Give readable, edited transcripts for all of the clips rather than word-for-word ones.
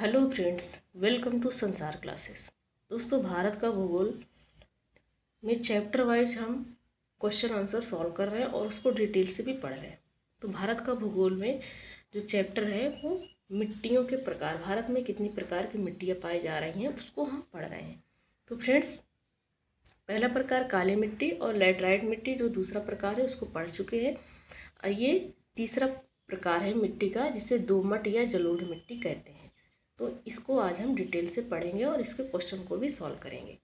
Hello friends, welcome to संसार classes. दोस्तों, भारत का भूगोल में चैप्टर वाइज हम क्वेश्चन आंसर सॉल्व कर रहे हैं और उसको डिटेल से भी पढ़ रहे हैं। तो भारत का भूगोल में जो चैप्टर है वो मिट्टियों के प्रकार, भारत में कितनी प्रकार की मिट्टियाँ पाई जा रही हैं उसको हम पढ़ रहे हैं। तो फ्रेंड्स, पहला प्रकार काली मिट्टी और लैटराइट मिट्टी, जो दूसरा प्रकार है उसको पढ़ चुके हैं। और ये तीसरा प्रकार है मिट्टी का, जिसे दोमट या जलोढ़ मिट्टी कहते हैं। तो इसको आज हम डिटेल से पढ़ेंगे और इसके क्वेश्चन को भी सॉल्व करेंगे।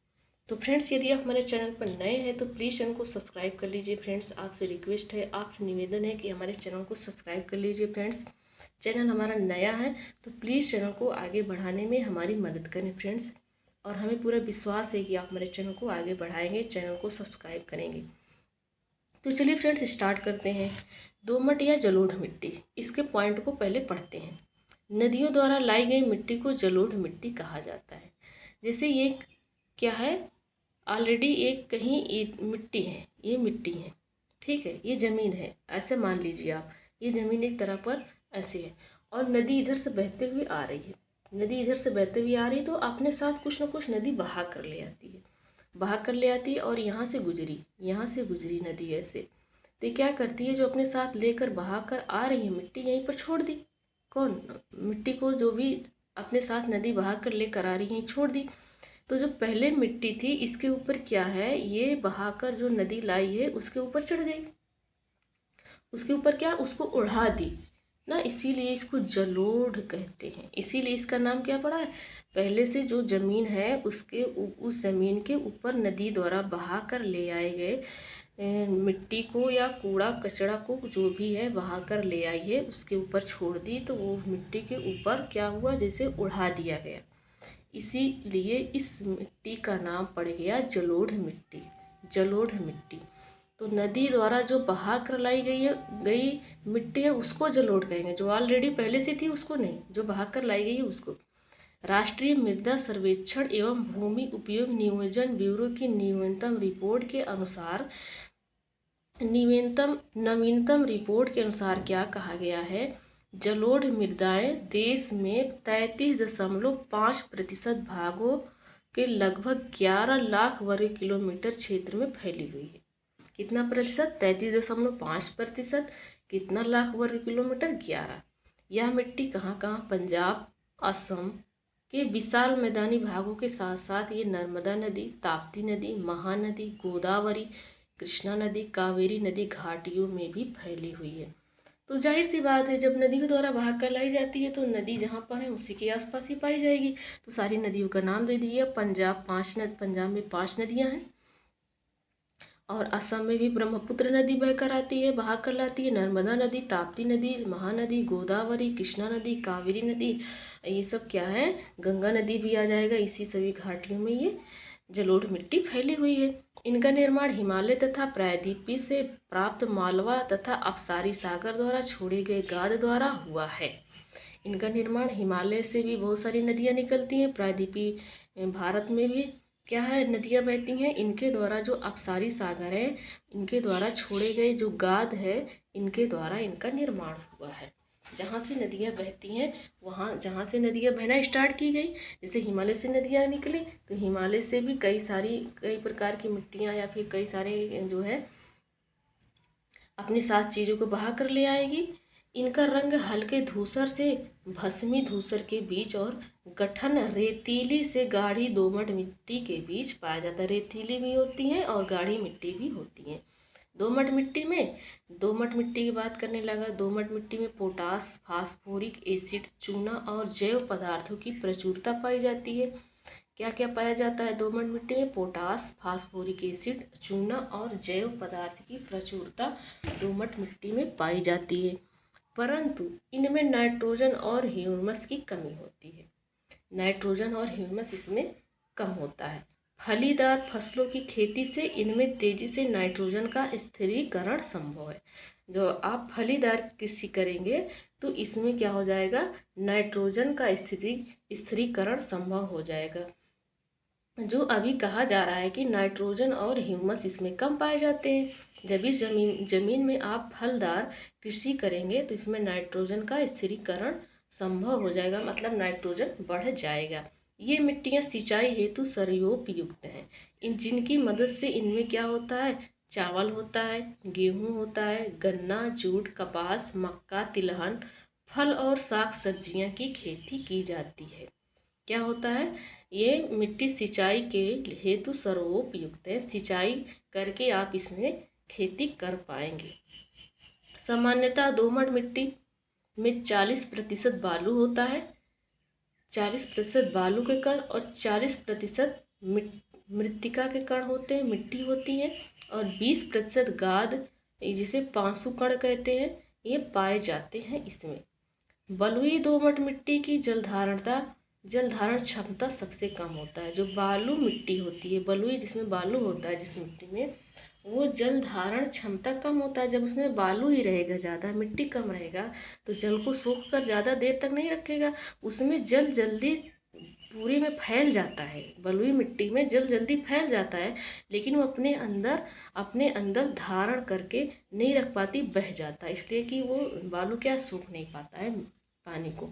तो फ्रेंड्स, यदि आप हमारे चैनल पर नए हैं तो प्लीज़ चैनल को सब्सक्राइब कर लीजिए। फ्रेंड्स, आपसे रिक्वेस्ट है, आपसे निवेदन है कि हमारे चैनल को सब्सक्राइब कर लीजिए। फ्रेंड्स, चैनल हमारा नया है तो प्लीज़ चैनल को आगे बढ़ाने में हमारी मदद करें फ्रेंड्स। और हमें पूरा विश्वास है कि आप हमारे चैनल को आगे बढ़ाएंगे, चैनल को सब्सक्राइब करेंगे। तो चलिए फ्रेंड्स, स्टार्ट करते हैं। दोमट या जलोढ़ मिट्टी, इसके पॉइंट को पहले पढ़ते हैं। नदियों द्वारा लाई गई मिट्टी को जलोढ़ मिट्टी कहा जाता है। जैसे ये क्या है, ऑलरेडी एक कहीं मिट्टी है, ये मिट्टी है, ठीक है, ये ज़मीन है, ऐसे मान लीजिए आप। ये ज़मीन एक तरह पर ऐसे है और नदी इधर से बहते हुए आ रही है। नदी इधर से बहते हुए आ रही तो अपने साथ कुछ ना कुछ नदी बहा कर ले आती है, बहा कर ले आती है और यहाँ से गुजरी नदी ऐसे। तो ये क्या करती है, जो अपने साथ लेकर बहा कर आ रही है मिट्टी यहीं पर छोड़ दी। कौन? मिट्टी को, जो भी अपने साथ नदी बहा कर लेकर आ रही है छोड़ दी। तो जो पहले मिट्टी थी इसके ऊपर क्या है, ये बहाकर जो नदी लाई है उसके ऊपर चढ़ गई, उसके ऊपर क्या, उसको उड़ा दी ना, इसीलिए इसको जलोढ़ कहते हैं। इसीलिए इसका नाम क्या पड़ा है, पहले से जो ज़मीन है उसके उस ज़मीन के ऊपर नदी द्वारा बहा कर ले आए गए मिट्टी को या कूड़ा कचड़ा को, जो भी है बहा कर ले आई है उसके ऊपर छोड़ दी, तो वो मिट्टी के ऊपर क्या हुआ, जैसे उड़ा दिया गया। इसीलिए इस मिट्टी का नाम पड़ गया जलोढ़ मिट्टी, जलोढ़ मिट्टी। तो नदी द्वारा जो बहा कर लाई गई मिट्टी है उसको जलोढ़ कहेंगे, जो ऑलरेडी पहले से थी उसको नहीं, जो बहा कर लाई गई है उसको। राष्ट्रीय मृदा सर्वेक्षण एवं भूमि उपयोग नियोजन ब्यूरो की नवीनतम रिपोर्ट के अनुसार नवीनतम रिपोर्ट के अनुसार क्या कहा गया है, जलोढ़ मृदाएं देश में 33.5% भागों के लगभग 11 लाख वर्ग किलोमीटर क्षेत्र में फैली हुई है। कितना प्रतिशत? 33.5%। कितना लाख वर्ग किलोमीटर? 11। यह मिट्टी कहाँ कहाँ? पंजाब, असम के विशाल मैदानी भागों के साथ साथ ये नर्मदा नदी, ताप्ती नदी, महानदी, गोदावरी, कृष्णा नदी, कावेरी नदी घाटियों में भी फैली हुई है। तो जाहिर सी बात है, जब नदी के द्वारा बहा कर लाई जाती है तो नदी जहाँ पर है उसी के आसपास ही पाई जाएगी। तो सारी नदियों का नाम दे दिया। पंजाब में 5 नदियाँ हैं और असम में भी ब्रह्मपुत्र नदी बहकर आती है, बहा कर लाती है। नर्मदा नदी, ताप्ती नदी, महानदी, गोदावरी, कृष्णा नदी, कावेरी नदी, ये सब क्या है, गंगा नदी भी आ जाएगा। इसी सभी घाटियों में ये जलोढ़ मिट्टी फैली हुई है। इनका निर्माण हिमालय तथा प्रायद्वीपीय से प्राप्त मालवा तथा अपसारी सागर द्वारा छोड़े गए गाद द्वारा हुआ है। इनका निर्माण हिमालय से भी बहुत सारी नदियाँ निकलती हैं, प्रायद्वीपीय भारत में भी क्या है, नदियाँ बहती हैं। इनके द्वारा जो अपसारी सागर है, इनके द्वारा छोड़े गए जो गाद है, इनके द्वारा इनका निर्माण हुआ है। जहाँ से नदियाँ बहती हैं, वहाँ जहाँ से नदियाँ बहना स्टार्ट की गई, जैसे हिमालय से नदियाँ निकली तो हिमालय से भी कई प्रकार की मिट्टियाँ या फिर कई सारे जो है अपने साथ चीज़ों को बहा कर ले आएगी। इनका रंग हल्के धूसर से भस्मी धूसर के बीच और गठन रेतीली से गाढ़ी दोमट मिट्टी के बीच पाया जाता है। रेतीली भी होती हैं और गाढ़ी मिट्टी भी होती हैं। दोमट मिट्टी की बात करने लगा। दोमट मिट्टी में पोटास, फास्फोरिक एसिड, चूना और जैव पदार्थों की प्रचुरता पाई जाती है। क्या क्या पाया जाता है दोमट मिट्टी में? पोटास, फास्फोरिक एसिड, चूना और जैव पदार्थ की प्रचुरता दोमट मिट्टी में पाई जाती है, परंतु इनमें नाइट्रोजन और ह्यूमस की कमी होती है। नाइट्रोजन और ह्यूमस इसमें कम होता है। फलीदार फसलों की खेती से इनमें तेजी से नाइट्रोजन का स्थिरीकरण संभव है। जो आप फलीदार कृषि करेंगे तो इसमें क्या हो जाएगा, नाइट्रोजन का स्थिरीकरण संभव हो जाएगा। जो अभी कहा जा रहा है कि नाइट्रोजन और ह्यूमस इसमें कम पाए जाते हैं। जब इस जमीन में आप फलदार कृषि करेंगे तो इसमें नाइट्रोजन का स्थिरीकरण संभव हो जाएगा, मतलब नाइट्रोजन बढ़ जाएगा। ये मिट्टियाँ सिंचाई हेतु सर्वोपयुक्त हैं। इन जिनकी मदद से इनमें क्या होता है, चावल होता है, गेहूँ होता है, गन्ना, जूट, कपास, मक्का, तिलहन, फल और साग सब्जियाँ की खेती की जाती है। क्या होता है, ये मिट्टी सिंचाई के हेतु सर्वोपयुक्त है। सिंचाई करके आप इसमें खेती कर पाएंगे। सामान्यतः दोमट मिट्टी में 40% बालू होता है, 40% बालू के कण और 40% मृत्तिका के कण होते हैं, मिट्टी होती है, और 20% गाद, जिसे पांसु कण कहते हैं, ये पाए जाते हैं इसमें। बलुई दोमट मिट्टी की जलधारण क्षमता सबसे कम होता है। जो बालू मिट्टी होती है, बलुई जिसमें बालू होता है, जिस मिट्टी में, वो जल धारण क्षमता कम होता है। जब उसमें बालू ही रहेगा, ज़्यादा मिट्टी कम रहेगा, तो जल को सोख कर ज़्यादा देर तक नहीं रखेगा, उसमें जल जल्दी पूरे में फैल जाता है। बलुई मिट्टी में जल जल्दी फैल जाता है, लेकिन वो अपने अंदर धारण करके नहीं रख पाती, बह जाता है, इसलिए कि वो बालू क्या सूख नहीं पाता है पानी को,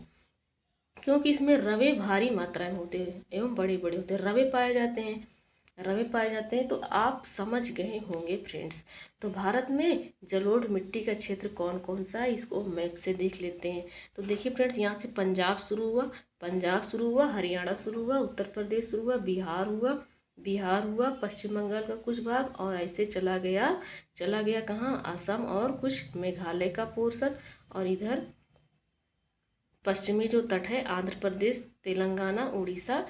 क्योंकि इसमें रवे भारी मात्रा में होते हैं एवं बड़े बड़े होते हैं, रवे पाए जाते हैं। तो आप समझ गए होंगे फ्रेंड्स। तो भारत में जलोढ़ मिट्टी का क्षेत्र कौन कौन सा है, इसको मैप से देख लेते हैं। तो देखिए फ्रेंड्स, यहाँ से पंजाब शुरू हुआ, हरियाणा शुरू हुआ, उत्तर प्रदेश शुरू हुआ, बिहार हुआ, पश्चिम बंगाल का कुछ भाग, और ऐसे चला गया कहाँ, असम और कुछ मेघालय का पोर्शन, और इधर पश्चिमी जो तट है, आंध्र प्रदेश, तेलंगाना, उड़ीसा,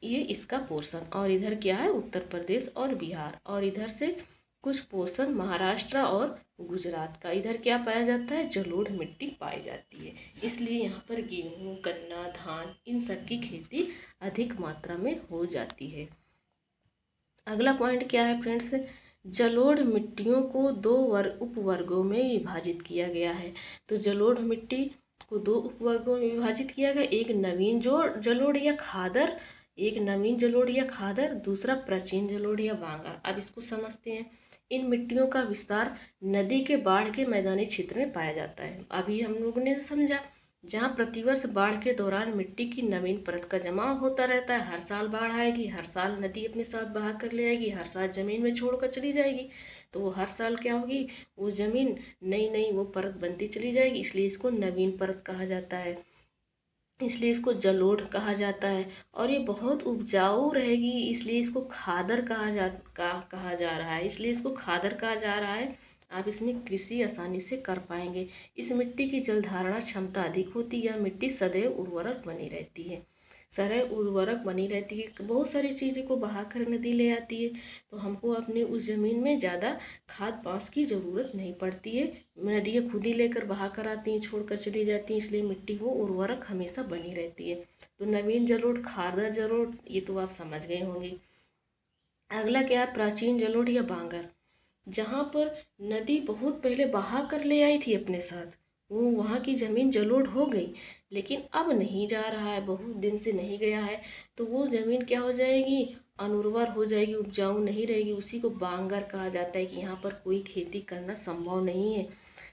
ये इसका पोर्शन, और इधर क्या है, उत्तर प्रदेश और बिहार, और इधर से कुछ पोर्शन महाराष्ट्र और गुजरात का। इधर क्या पाया जाता है, जलोढ़ मिट्टी पाई जाती है, इसलिए यहाँ पर गेहूँ, गन्ना, धान, इन सब की खेती अधिक मात्रा में हो जाती है। अगला पॉइंट क्या है फ्रेंड्स, जलोढ़ मिट्टियों को दो उपवर्गों में विभाजित किया गया है। तो जलोढ़ मिट्टी को दो उपवर्गों में विभाजित किया गया, एक नवीन जलोढ़ या खादर, दूसरा प्राचीन जलोढ़ या बांगर। अब इसको समझते हैं। इन मिट्टियों का विस्तार नदी के बाढ़ के मैदानी क्षेत्र में पाया जाता है। अभी हम लोगों ने समझा, जहाँ प्रतिवर्ष बाढ़ के दौरान मिट्टी की नवीन परत का जमाव होता रहता है। हर साल बाढ़ आएगी, हर साल नदी अपने साथ बहा कर ले आएगी, हर साल जमीन में छोड़कर चली जाएगी, तो वो हर साल क्या होगी, वो जमीन नई नई वो परत बनती चली जाएगी, इसलिए इसको नवीन परत कहा जाता है, इसलिए इसको जलोढ़ कहा जाता है। और ये बहुत उपजाऊ रहेगी, इसलिए इसको खादर कहा जा रहा है, इसलिए इसको खादर कहा जा रहा है। आप इसमें कृषि आसानी से कर पाएंगे। इस मिट्टी की जल धारणा क्षमता अधिक होती है, यह मिट्टी सदैव उर्वरक बनी रहती है, बहुत सारी चीज़ों को बहा कर नदी ले आती है, तो हमको अपनी उस ज़मीन में ज़्यादा खाद पांस की ज़रूरत नहीं पड़ती है। नदियाँ खुद ही लेकर बहा कर आती हैं, छोड़ कर चली जाती हैं, इसलिए मिट्टी वो उर्वरक हमेशा बनी रहती है। तो नवीन जलोढ़, खादर जलोढ़, ये तो आप समझ गए होंगे। अगला क्या है, प्राचीन जलोढ़ या बांगर, जहाँ पर नदी बहुत पहले बहा कर ले आई थी अपने साथ, वो वहाँ की ज़मीन जलोढ़ हो गई, लेकिन अब नहीं जा रहा है, बहुत दिन से नहीं गया है, तो वो ज़मीन क्या हो जाएगी, अनुर्वर हो जाएगी, उपजाऊ नहीं रहेगी। उसी को बांगर कहा जाता है कि यहाँ पर कोई खेती करना संभव नहीं है।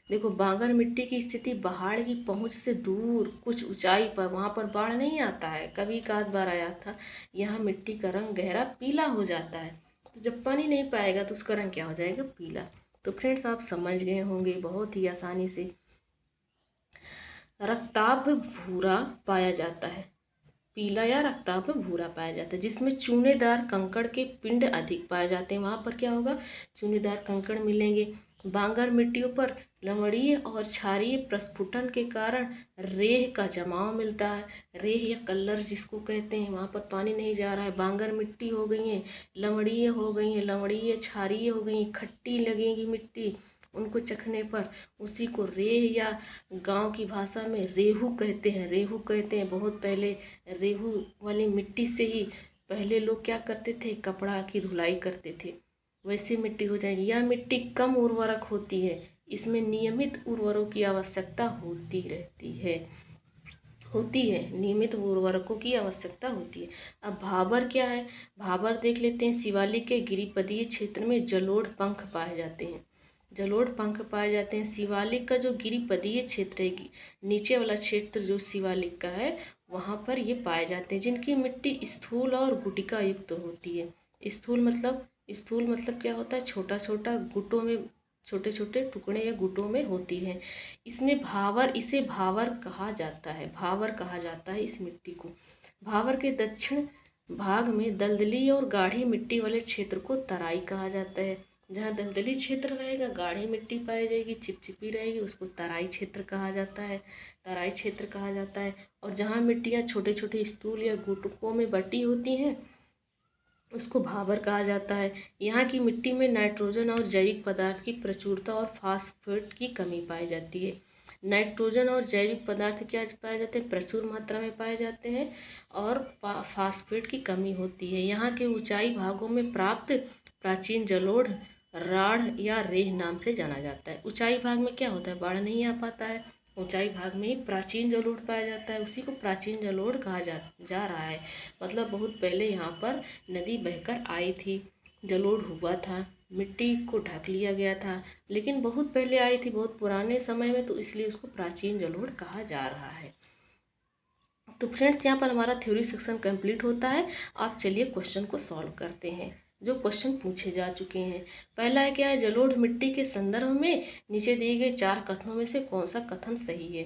देखो, बांगर मिट्टी की स्थिति पहाड़ की पहुँच से दूर कुछ ऊंचाई पर, वहाँ पर बाढ़ नहीं आता है, कभी एक आध बार आया था। यहाँ मिट्टी का रंग गहरा पीला हो जाता है, तो जब पानी नहीं पाएगा तो उसका रंग क्या हो जाएगा, पीला। तो फ्रेंड्स, आप समझ गए होंगे बहुत ही आसानी से। रक्ताभ भूरा पाया जाता है, पीला या रक्ताभ भूरा पाया जाता है, जिसमें चूनेदार कंकड़ के पिंड अधिक पाए जाते हैं। वहाँ पर क्या होगा, चूनेदार कंकड़ मिलेंगे। बांगर मिट्टियों पर लवणीय और क्षारीय प्रस्फुटन के कारण रेह का जमाव मिलता है। रेह या कल्लर जिसको कहते हैं, वहाँ पर पानी नहीं जा रहा है, बांगर मिट्टी हो गई है, लवणीय हो गई है, लवणीय क्षारीय हो गई, खट्टी लगेगी मिट्टी उनको चखने पर, उसी को रेह या गांव की भाषा में रेहू कहते हैं। बहुत पहले रेहू वाली मिट्टी से ही पहले लोग क्या करते थे, कपड़ा की धुलाई करते थे, वैसी मिट्टी हो जाएगी। यह मिट्टी कम उर्वरक होती है, इसमें नियमित उर्वरकों की आवश्यकता नियमित उर्वरकों की आवश्यकता होती है। अब भाबर क्या है, भाबर देख लेते हैं। शिवालिक के गिरिपदीय क्षेत्र में जलोढ़ पंख पाए जाते हैं। जलोढ़ पंख पाए जाते हैं। शिवालिक का जो गिरिपदीय क्षेत्र है, नीचे वाला क्षेत्र जो शिवालिक का है, वहाँ पर ये पाए जाते हैं, जिनकी मिट्टी स्थूल और गुटिका युक्त होती है। स्थूल मतलब क्या होता है, छोटा छोटा गुटों में, छोटे छोटे टुकड़े या गुटों में होती है। इसे भावर कहा जाता है, भावर कहा जाता है इस मिट्टी को। भावर के दक्षिण भाग में दलदली और गाढ़ी मिट्टी वाले क्षेत्र को तराई कहा जाता है। जहाँ दलदली क्षेत्र रहेगा, गाढ़ी मिट्टी पाई जाएगी, चिपचिपी रहेगी, उसको तराई क्षेत्र कहा जाता है, तराई क्षेत्र कहा जाता है। और जहाँ मिट्टियाँ छोटे छोटे स्थूल या गुटकों में बटी होती हैं, उसको भावर कहा जाता है। यहाँ की मिट्टी में नाइट्रोजन और जैविक पदार्थ की प्रचुरता और फास्फेट की कमी पाई जाती है। नाइट्रोजन और जैविक पदार्थ क्या पाए जाते हैं, प्रचुर मात्रा में पाए जाते हैं, और फास्फेट की कमी होती है। यहाँ के ऊंचाई भागों में प्राप्त प्राचीन जलोढ़ राढ़ या रेह नाम से जाना जाता है। ऊंचाई भाग में क्या होता है, बाढ़ नहीं आ पाता है, ऊंचाई भाग में ही प्राचीन जलोढ़ पाया जाता है, उसी को प्राचीन जलोढ़ कहा जा रहा है। मतलब बहुत पहले यहाँ पर नदी बहकर आई थी, जलोढ़ हुआ था, मिट्टी को ढक लिया गया था, लेकिन बहुत पहले आई थी, बहुत पुराने समय में, तो इसलिए उसको प्राचीन जलोढ़ कहा जा रहा है। तो फ्रेंड्स, यहाँ पर हमारा थ्योरी सेक्शन कंप्लीट होता है। आप चलिए क्वेश्चन को सॉल्व करते हैं, जो क्वेश्चन पूछे जा चुके हैं। पहला है क्या है, जलोढ़ मिट्टी के संदर्भ में नीचे दिए गए 4 कथनों में से कौन सा कथन सही है।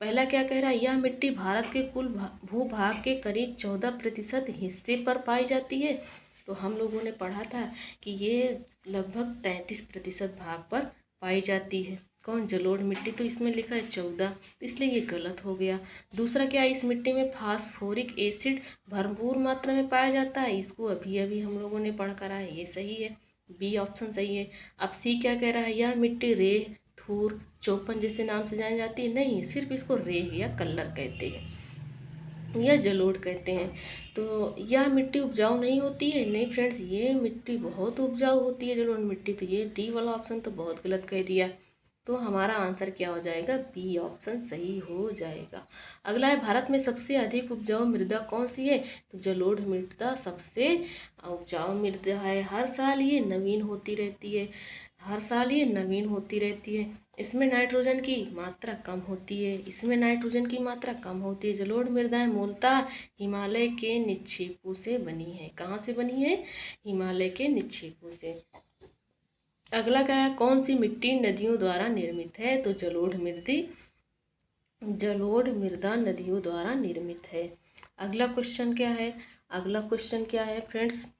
पहला क्या कह रहा है, यह मिट्टी भारत के कुल भूभाग के करीब 14% हिस्से पर पाई जाती है। तो हम लोगों ने पढ़ा था कि ये लगभग 33% भाग पर पाई जाती है। कौन, जलोढ़ मिट्टी, तो इसमें लिखा है 14, तो इसलिए ये गलत हो गया। दूसरा क्या, इस मिट्टी में फास्फोरिक एसिड भरपूर मात्रा में पाया जाता है, इसको अभी अभी हम लोगों ने पढ़ करा है, ये सही है, बी ऑप्शन सही है। अब सी क्या कह रहा है, यह मिट्टी रेह थूर चौपन जैसे नाम से जानी जाती है, नहीं, सिर्फ इसको रेह या कल्लर कहते हैं या जलोढ़ कहते हैं। तो यह मिट्टी उपजाऊ नहीं होती है, नहीं फ्रेंड्स, ये मिट्टी बहुत उपजाऊ होती है जलोढ़ मिट्टी। तो ये डी वाला ऑप्शन तो बहुत गलत कह दिया। तो हमारा आंसर क्या हो जाएगा, बी ऑप्शन सही हो जाएगा। अगला है, भारत में सबसे अधिक उपजाऊ मृदा कौन सी है। तो जलोढ़ मृदा सबसे उपजाऊ मृदा है। हर साल ये नवीन होती रहती है, हर साल ये नवीन होती रहती है। इसमें नाइट्रोजन की मात्रा कम होती है, इसमें नाइट्रोजन की मात्रा कम होती है। जलोढ़ मृदाएं मूलतः हिमालय के निक्षेपों से बनी है। कहाँ से बनी है, हिमालय के निक्षेपों से। अगला क्या है, कौन सी मिट्टी नदियों द्वारा निर्मित है। तो जलोढ़ मृदा नदियों द्वारा निर्मित है। अगला क्वेश्चन क्या है, अगला क्वेश्चन क्या है फ्रेंड्स,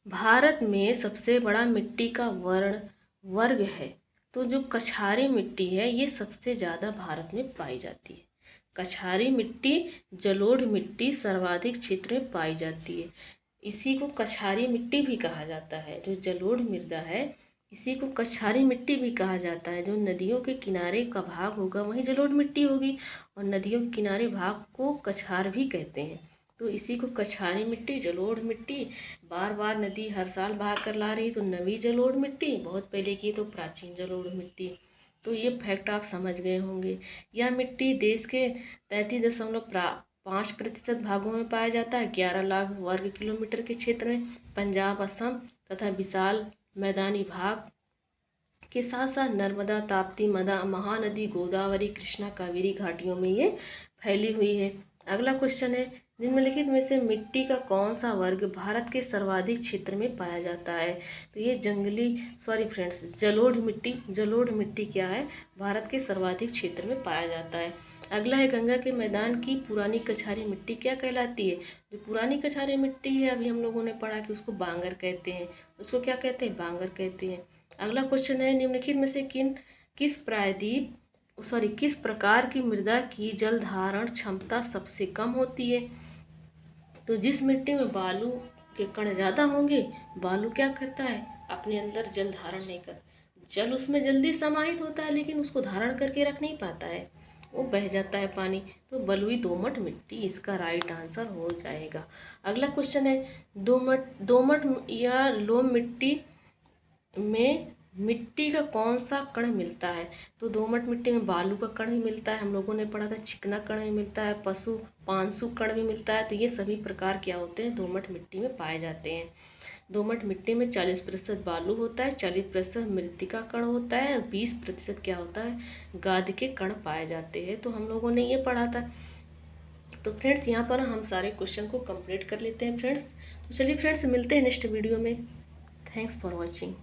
भारत में सबसे बड़ा मिट्टी का वर्ग है। तो जो कछारी मिट्टी है, ये सबसे ज़्यादा भारत में पाई जाती है। कछारी मिट्टी, जलोढ़ मिट्टी सर्वाधिक क्षेत्र में पाई जाती है। इसी को कछारी मिट्टी भी कहा जाता है। जो जलोढ़ मृदा है, इसी को कछारी मिट्टी भी कहा जाता है। जो नदियों के किनारे का भाग होगा, वहीं जलोढ़ मिट्टी होगी, और नदियों के किनारे भाग को कछार भी कहते हैं। तो इसी को कछारी मिट्टी, जलोढ़ मिट्टी, बार बार नदी हर साल बहा कर ला रही, तो नवी जलोढ़ मिट्टी, बहुत पहले की तो प्राचीन जलोढ़ मिट्टी। तो ये फैक्ट आप समझ गए होंगे। यह मिट्टी देश के 33.5% भागों में पाया जाता है, 11 लाख वर्ग किलोमीटर के क्षेत्र में। पंजाब, असम तथा विशाल मैदानी भाग के साथ साथ नर्मदा, ताप्ती, महानदी, गोदावरी, कृष्णा, कावेरी घाटियों में ये फैली हुई है। अगला क्वेश्चन है, निम्नलिखित में से मिट्टी का कौन सा वर्ग भारत के सर्वाधिक क्षेत्र में पाया जाता है। तो ये जलोढ़ मिट्टी क्या है, भारत के सर्वाधिक क्षेत्र में पाया जाता है। अगला है, गंगा के मैदान की पुरानी कछारी मिट्टी क्या कहलाती है। जो पुरानी कछारी मिट्टी है, अभी हम लोगों ने पढ़ा कि उसको बांगर कहते हैं, उसको क्या कहते हैं, बांगर कहते हैं। अगला क्वेश्चन है, निम्नलिखित में से किस प्रकार की मृदा की जल धारण क्षमता सबसे कम होती है। तो जिस मिट्टी में बालू के कण ज़्यादा होंगे, बालू क्या करता है, अपने अंदर जल धारण नहीं कर, जल उसमें जल्दी समाहित होता है, लेकिन उसको धारण करके रख नहीं पाता है, वो बह जाता है पानी। तो बलुई दोमट मिट्टी इसका राइट आंसर हो जाएगा। अगला क्वेश्चन है, दोमट या लोम मिट्टी में मिट्टी का कौन सा कण मिलता है? तो दोमट मिट्टी में बालू का कण भी मिलता है, हम लोगों ने पढ़ा था चिकना कण भी मिलता है, पशु पांसु कण भी मिलता है। तो ये सभी प्रकार क्या होते हैं? दोमट मिट्टी में पाए जाते हैं। दोमट मिट्टी में 40% बालू होता है, 40% मृतिका कण होता है, 20% क्या होता है? गाद के कण पाए जाते हैं। तो हम लोगों ने ये पढ़ा था। तो फ्रेंड्स यहाँ पर हम सारे क्वेश्चन को कंप्लीट कर लेते हैं फ्रेंड्स। तो चलिए फ्रेंड्स, मिलते हैं नेक्स्ट वीडियो में। Thanks for watching.